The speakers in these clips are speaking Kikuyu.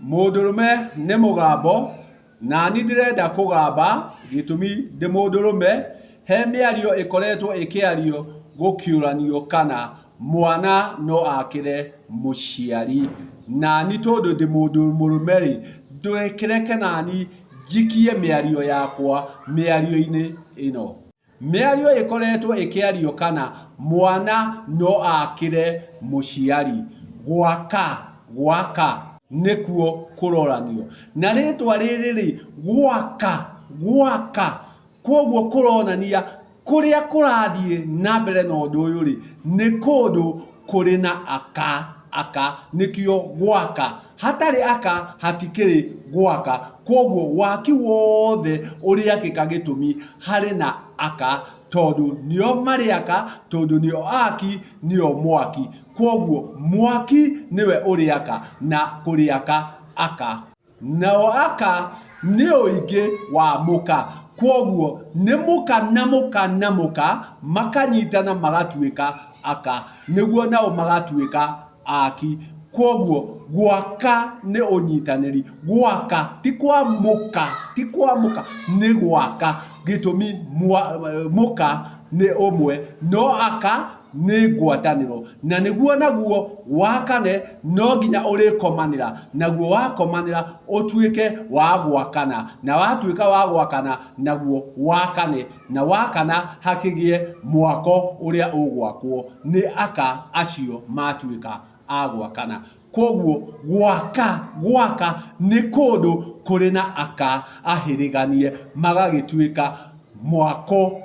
Mũndũrũme nĩ mũgambo na ni ndirenda kũgamba gĩtũmi ndĩ mũndũrũme. He mĩario ĩkoretwo ĩkĩario gũkĩũranio kana mwana no akĩre mũciari, na ni tondũ ndĩ mũndũrũme rĩ, ndũkĩreke nani njikie mĩario yakwa mĩario-inĩ ĩno. Mĩario ĩkoretwo ĩkĩario kana mwana no akĩre mũciari. Gwaka nĩkuo kũroranio, na rĩtwa rĩrĩ rĩ, gwaka kwoguo kũronania kũrĩa kũrathiĩ na mbere na ũndũ ũyũ rĩ, nĩ kũndũ kũrĩ na aka nĩkĩo gwaka. Hatarĩ aka hatikĩrĩ gwaka, kwoguo waki wothe ũrĩakĩka gĩtũmi harĩ na aka, tondũ nĩo marĩ aka, tondũ nĩo aki, nĩo mwaki. Kwoguo mwaki nĩwe ũrĩaka na kũrĩaka aka. Nao aka nĩ ũingĩ wa mũka, kwoguo nĩ mũka na mũka makanyitana magatuĩka aka, nĩguo nao magatuĩka aki. Kwoguo gwaka nĩ ũnyitanĩri. Gwaka ti kwa mũka, nĩ gwaka gĩtũmi mũka nĩ ũmwe, no aka nĩ ngwatanĩro, na nĩguo naguo wakane no nginya ũrĩkomanĩra, naguo wakomanĩra ũtuĩke wa gwakana, na watuĩka wa gwakana naguo wakane, na wakana hakĩgĩe mwako ũrĩa ũgwakwo nĩ aka acio matuĩka a gwakana. Kwoguo gwaka nĩ kũndũ kũrĩ na aka ahĩrĩganie magagĩtuĩka mwako,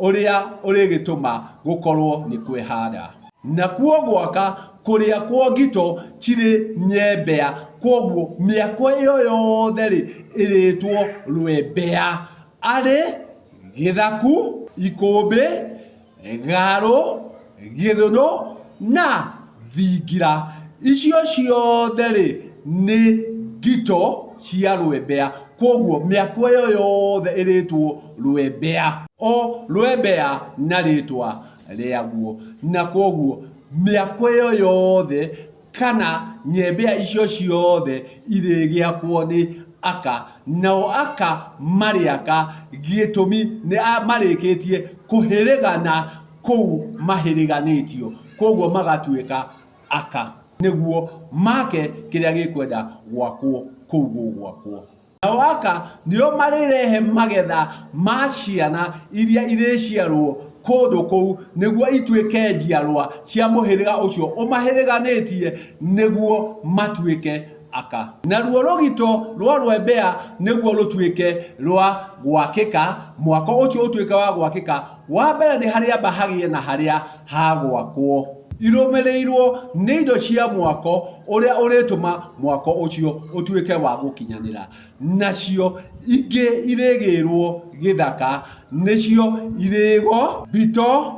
ũrĩa ũrĩgĩtũma gũkorwo nĩ kwehanda. Nakuo gwaka kũrĩa kwa ngito cirĩ nyembea, kwoguo mĩako ĩyo yothe rĩ ĩrĩtwo rwembea, arĩ gĩthaku, ikũmbĩ, garũ, gĩthũnũ na thingira. Icio ciothe rĩ nĩ ngito cia rwembea, kwoguo mĩako ĩyo yothe ĩrĩtwo rwembea, o rwembea na rĩtwa rĩaguo. Na kwoguo mĩako ĩyo yothe kana nyembea icio ciothe irĩgĩakwo nĩ aka, nao aka marĩ aka gĩtũmi nĩ marĩkĩtie kũhĩrĩgana kũu mahĩrĩganĩtio, kwoguo magatuĩka aka, nĩguo make kĩrĩa gĩkwenda gwakwo kũu gũgwakwo. Nao aka nĩo marĩrehe magetha ma ciana iria irĩciarwo kũndũ kũu, nĩguo ituĩke njiarwa cia mũhĩrĩga ũcio ũmahĩrĩganĩtie, nĩguo matuĩke aka. Naruo rũgito rwa rwembea nĩguo rũtuĩke rwa gwakĩka, mwako ũcio ũtuĩke wa gwakĩka. Wa mbere nĩ harĩa hagĩe na harĩa hagwakwo, irũmĩrĩirwo nĩ indo cia mwako ũrĩa ũrĩtũma mwako ũcio ũtuĩke wa gũkinyanĩra. Nacio ingĩ irĩgĩrwo gĩthaka nĩcio irĩgo, mbito,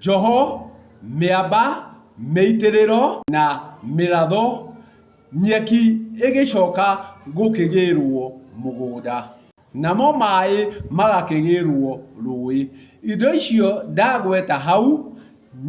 njoho, mĩamba, mĩitĩrĩro na mĩratho, nyeki ĩgĩcoka gũkĩgĩrwo mũgũnda, namo maĩ magakĩgĩrwo rũĩ. Indo icio ndagweta hau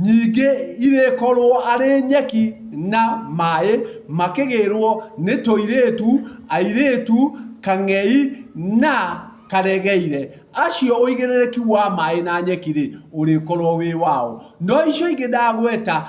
nyingĩ irĩkorwo arĩ nyeki na maĩ makĩgĩrwo nĩ tũirĩtu, airĩtu, kang'ei na karegeire. Acio ũigĩrĩrĩki wa maĩ na nyeki rĩ ũrĩkorwo wĩ wao. No icio ingĩ ndagweta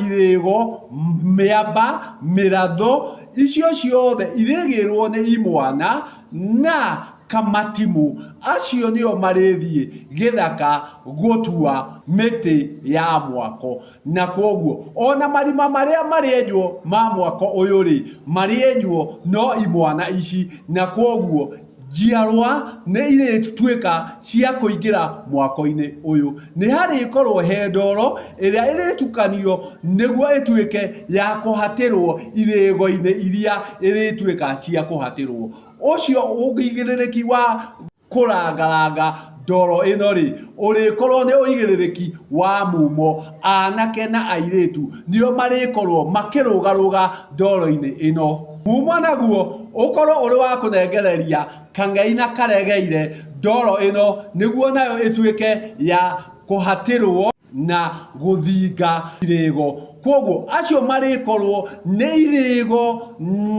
irĩgo, mĩamba, mĩratho, icio ciothe irĩgĩrwo nĩ imwana na kamatimu. Acio nĩo marĩthiĩ gĩthaka gũtua mĩtĩ ya mwako. Na kwoguo ona marima marĩa marĩenjwo ma mwako ũyũ rĩ marĩenjwo no imwana ici, na kwoguo njiarwa nĩ irĩtuĩka cia kũingĩra mwako-inĩ ũyũ. Nĩ harĩkorwo he ndoro ĩrĩa ĩrĩtukanio nĩguo ĩtuĩke ya kũhatĩrwo irĩgo-inĩ iria ĩrĩtuĩka cia kũhatĩrwo. Ũcio ũigĩrĩrĩki wa kũrangaranga ndoro ĩno rĩ ũrĩkorwo nĩ ũigĩrĩrĩki wa mumo. Anake na airĩtu nĩo marĩkorwo makĩrũgarũga ndoro-inĩ ĩno. Mumo naguo ũkorwo ũrĩ wa kũnengereria kang'ei na karegeire ndoro ĩno, nĩguo nayo ĩtuĩke ya kũhatĩrwo na guthinga irego. Koguo acio marikorwo nĩ irego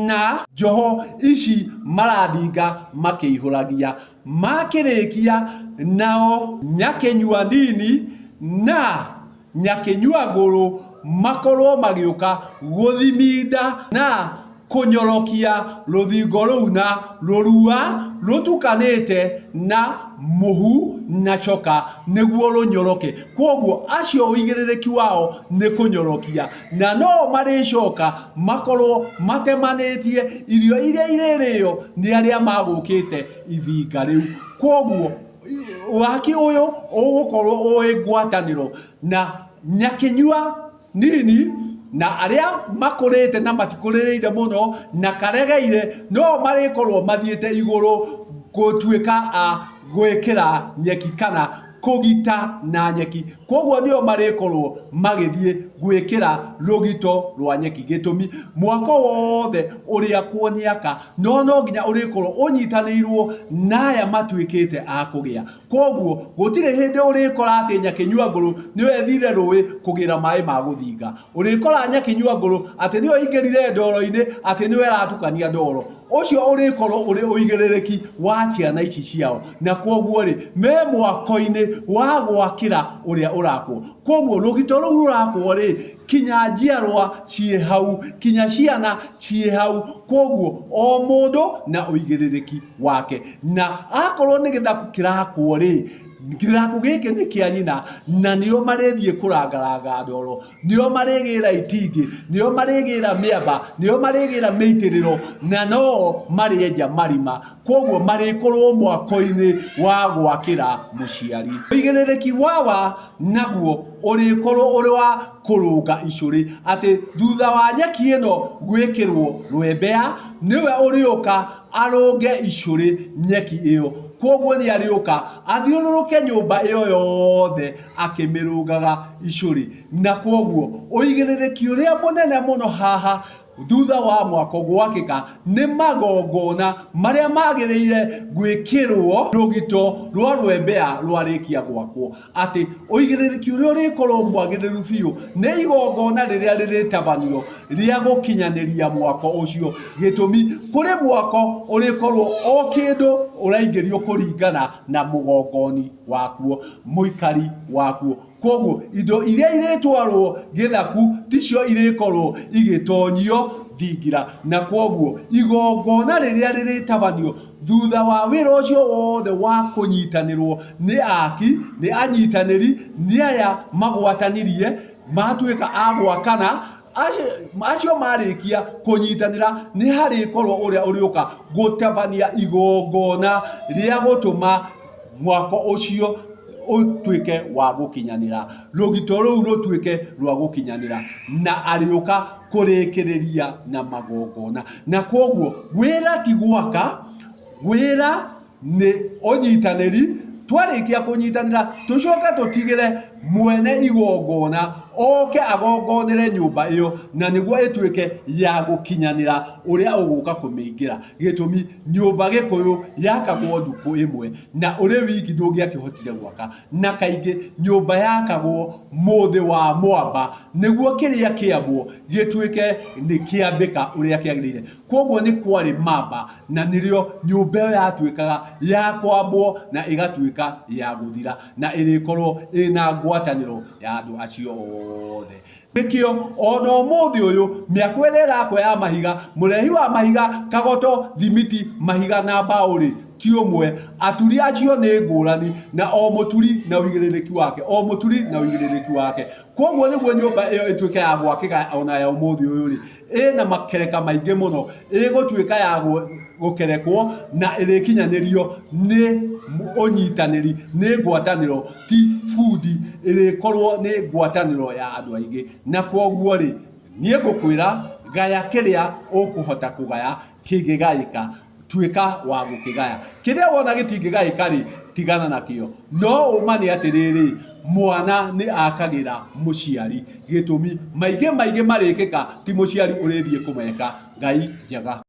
na njoho ici marathinga makĩihũragia. Makĩrĩkia nao Nyakenyua Ndini na Nyakenyua Ngũrũ makorwo magĩũka gũthiminda na kunyorokia rũthingo rũu na rũrua rũtukanĩte na mũhu na coka nĩguo rũnyoroke. Koguo acio ũigĩrĩrĩki wao nĩ kũnyorokia, na no marĩcoka makorwo matemanĩtie irio iria irĩrĩo nĩ arĩa magũkĩte ithinga rĩu. Koguo waki ũyũ ũgũkorwo ũĩ ngwatanĩro na Nyakenyua Ndini na arĩa makũrĩte na matikũrĩrĩire mũno na karegeire no marĩkorwo mathiĩte igũrũ gũtuĩka a gwĩkĩra nyeki kana kũgita na nyeki. Koguo nĩo marĩkorwo magĩthiĩ gwĩkĩra rũgito rwa nyeki. Gĩtũmi mwako wothe ũrĩa kuoniaka no nginya ũrĩkorwo ũnyitanĩirwo na aya matuĩkĩte a kũgĩa. Koguo gũtirĩ hĩndĩ ũrĩkora atĩ Nyakenyua Ngũrũ nĩwe ethire rũĩ kũgĩra maĩ ma gũthinga. Ũrĩkora Nyakenyua Ngũrũ atĩ nĩwe aingĩrire ndoro-inĩ atĩ nĩwe aratukania ndoro. Ũcio ũrĩkorwo ũrĩ ũigĩrĩrĩki wa ciana ici ciao, na koguo rĩ me mwako-inĩ wa gwakĩra ũrĩa ũrakwo. Koguo rũgito rũu rũrakwo rĩ kinya njiarwa ciĩ hau, kinya ciana ciĩ hau. Koguo o mũndũ na ũigĩrĩrĩki wake, na akorwo nĩ gĩthaku kĩrakwo rĩ, gĩthaku gĩkĩ nĩ kĩa nyina, na nĩo marĩthiĩ kũrangaranga ndoro, nĩo marĩgĩra itingĩ, nĩo marĩgĩra mĩamba, nĩo marĩgĩra mĩitĩrĩro, na no marĩenja marima. Koguo marĩkorwo mwako-inĩ wa gwakĩra mũciari. Ũigĩrĩrĩki wawa naguo ũrĩkorwo ũrĩ wa kũrũnga icũrĩ, atĩ thutha wa nyeki ĩno gwĩkĩrwo rwembea nĩwe ũrĩũka arũnge icũrĩ nyeki ĩyo. Koguo nĩ arĩũka athiũrũrũke nyũmba ĩyo yothe akĩmĩrũngaga icũrĩ. Na koguo ũigĩrĩrĩki ũrĩa mũnene mũno haha thutha wa mwako gwakĩka nĩ magongona marĩa magĩrĩire gwĩkĩrwo rũgito rwa rwembea rwarĩkia gwakwo. Atĩ ũigĩrĩrĩki ũrĩa ũrĩkorwo mwagĩrĩru biũ nĩ igongona rĩrĩa rĩrĩtabanio rĩa gũkinyanĩria mwako ũcio. Gĩtũmi kũrĩ mwako ũrĩkorwo o kĩndũ ũraingĩrio kũringana na mũgongoni wakuo, mũikari wakuo. Koguo indo iria irĩtwarwo gĩthaku ticio irĩkorwo igĩtonyio thingira. Na koguo igongona rĩrĩa rĩrĩtabanio thutha wa wĩra ũcio wothe wa kũnyitanĩrwo nĩ aki, nĩ anyitanĩri, nĩ aya magwatanirie matuĩka a gwakana. Acio marĩkia kũnyitanĩra nĩ harĩkorwo ũrĩa ũrĩũka gũtabania igongona rĩa gũtũma mwako ũcio ũtuĩke wa gũkinyanĩra, rũgito rũu rũtuĩke rwa gũkinyanĩra, na arĩũka kũrĩkĩrĩria na magongona. Na koguo wĩra ti gwaka, wĩra nĩ ũnyitanĩri. Twarĩkia kũnyitanĩra tũcoke tũtigĩre mwene igongona oke agongonere nyũmba ĩyo, na nĩguo ĩtuĩke ya gũkinyanĩra ũrĩa ũgũka kũmĩingĩra. Gĩtũmi nyũmba Gĩkũyũ yakagwo ndukũ ĩmwe, na ũrĩ wiki ndũngĩakĩhotire gwaka, na kaingĩ nyũmba yakagwo mũthĩ wa mwamba nĩguo kĩrĩa kĩambwo gĩtuĩke nĩ kĩambĩka ũrĩa kĩagĩrĩire. Koguo nĩ kwarĩ mamba, na nĩrĩo nyũmba ĩyo yatuĩkaga ya kwambwo na ĩgatuĩka ya gũthira, na ĩrĩkorwo ĩna ngwatanĩro ya andũ acio othe. Nĩkĩo ona ũmũthĩ ũyũ mĩako ĩrĩa ĩrakwo ya mahiga, mũrehi wa mahiga, kagoto, thimiti, mahiga na mbaũ rĩ ti ũmwe. Aturi acio nĩ ngũrani, na o mũturi na ũigĩrĩrĩki wake, o mũturi na ũigĩrĩrĩki wake. Koguo nĩguo nyũmba ĩyo ĩtuĩke ya gwakĩka ona ya ũmũthĩ ũyũ rĩ, ĩna makereka maingĩ mũno, ĩgũtuĩka ya gũkerekwo na ĩrĩkinyanĩrio nĩ ũnyitanĩri, nĩ ngwatanĩro, ti bundi, ĩrĩkorwo nĩ ngwatanĩro ya andũ aingĩ. Na koguo rĩ niĩ ngũkwĩra gaya kĩrĩa ũkũhota kũgaya kĩngĩgaĩka, tuĩka wa gũkĩgaya. Kĩrĩa wona gĩtingĩgaĩka rĩ tigana nakĩo. No ũma nĩ atĩrĩrĩ, mwana nĩ akagĩra mũciari. Gĩtũmi maingĩ marĩkĩka ti mũciari ũrĩthiĩ kũmeka. Ngai njega.